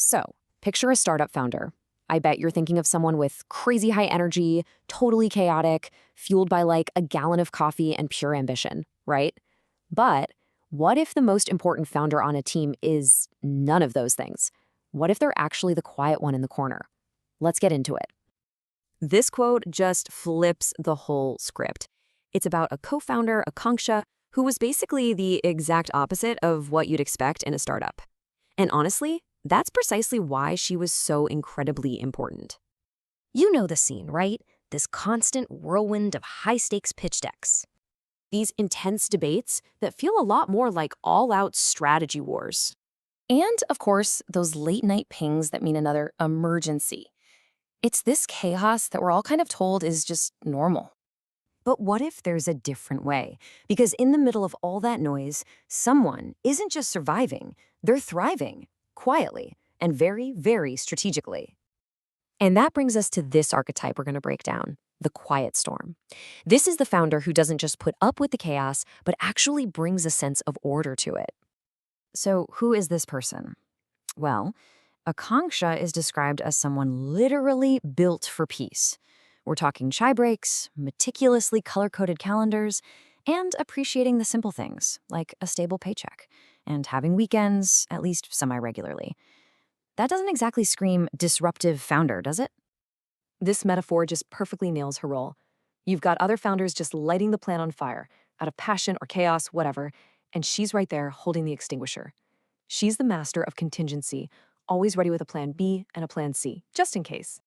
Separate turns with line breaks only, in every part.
So, picture a startup founder. I bet you're thinking of someone with crazy high energy, totally chaotic, fueled by like a gallon of coffee and pure ambition, right? But what if the most important founder on a team is none of those things? What if they're actually the quiet one in the corner? Let's get into it. This quote just flips the whole script. It's about a co-founder, Akanksha, who was basically the exact opposite of what you'd expect in a startup. And honestly, that's precisely why she was so incredibly important.
You know the scene, right? This constant whirlwind of high-stakes pitch decks.
These intense debates that feel a lot more like all-out strategy wars.
And, of course, those late-night pings that mean another emergency. It's this chaos that we're all kind of told is just normal.
But what if there's a different way? Because in the middle of all that noise, someone isn't just surviving, they're thriving, quietly, and very, very strategically. And that brings us to this archetype we're going to break down, the quiet storm. This is the founder who doesn't just put up with the chaos, but actually brings a sense of order to it. So who is this person? Well, Akanksha is described as someone literally built for peace. We're talking chai breaks, meticulously color-coded calendars, and appreciating the simple things, like a stable paycheck, and having weekends, at least semi-regularly. That doesn't exactly scream disruptive founder, does it? This metaphor just perfectly nails her role. You've got other founders just lighting the plant on fire, out of passion or chaos, whatever, and she's right there holding the extinguisher. She's the master of contingency, always ready with a plan B and a plan C, just in case.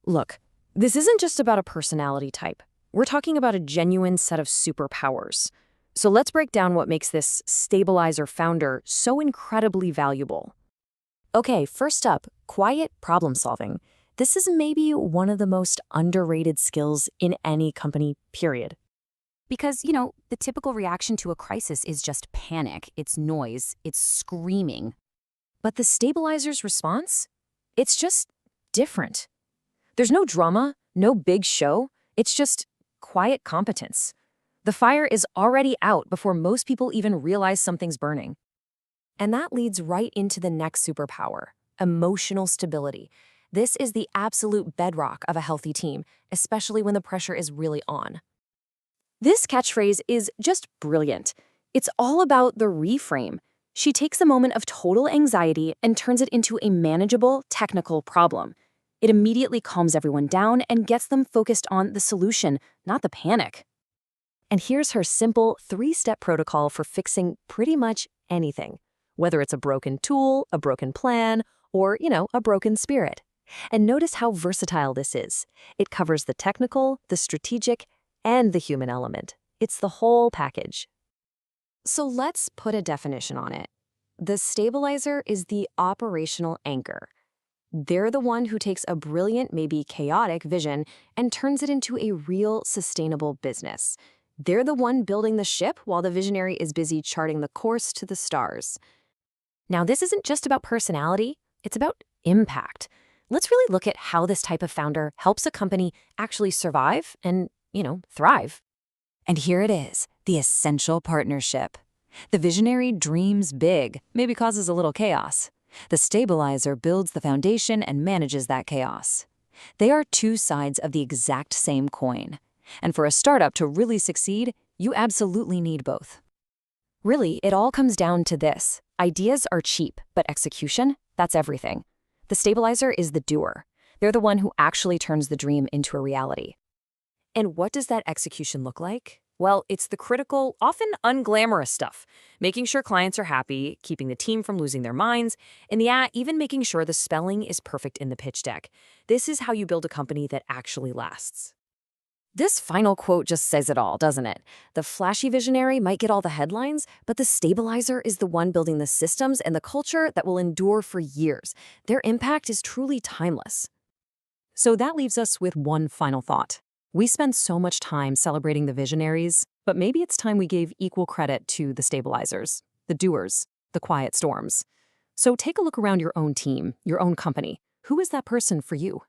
Look, this isn't just about a personality type. We're talking about a genuine set of superpowers. So let's break down what makes this stabilizer founder so incredibly valuable. Okay, first up, quiet problem solving. This is maybe one of the most underrated skills in any company, period.
Because, the typical reaction to a crisis is just panic, it's noise, it's screaming.
But the stabilizer's response? It's just different. There's no drama, no big show. It's just quiet competence. The fire is already out before most people even realize something's burning. And that leads right into the next superpower, emotional stability. This is the absolute bedrock of a healthy team, especially when the pressure is really on. This catchphrase is just brilliant. It's all about the reframe. She takes a moment of total anxiety and turns it into a manageable, technical problem. It immediately calms everyone down and gets them focused on the solution, not the panic. And here's her simple 3-step protocol for fixing pretty much anything, whether it's a broken tool, a broken plan, or, a broken spirit. And notice how versatile this is. It covers the technical, the strategic, and the human element. It's the whole package. So let's put a definition on it. The stabilizer is the operational anchor. They're the one who takes a brilliant, maybe chaotic vision and turns it into a real, sustainable business. They're the one building the ship while the visionary is busy charting the course to the stars. Now, this isn't just about personality, it's about impact. Let's really look at how this type of founder helps a company actually survive and, thrive. And here it is, the essential partnership. The visionary dreams big, maybe causes a little chaos. The stabilizer builds the foundation and manages that chaos. They are two sides of the exact same coin. And for a startup to really succeed, you absolutely need both. Really, it all comes down to this. Ideas are cheap, but execution, that's everything. The stabilizer is the doer. They're the one who actually turns the dream into a reality. And what does that execution look like? Well, it's the critical, often unglamorous stuff. Making sure clients are happy, keeping the team from losing their minds, and even making sure the spelling is perfect in the pitch deck. This is how you build a company that actually lasts. This final quote just says it all, doesn't it? The flashy visionary might get all the headlines, but the stabilizer is the one building the systems and the culture that will endure for years. Their impact is truly timeless. So that leaves us with one final thought. We spend so much time celebrating the visionaries, but maybe it's time we gave equal credit to the stabilizers, the doers, the quiet storms. So take a look around your own team, your own company. Who is that person for you?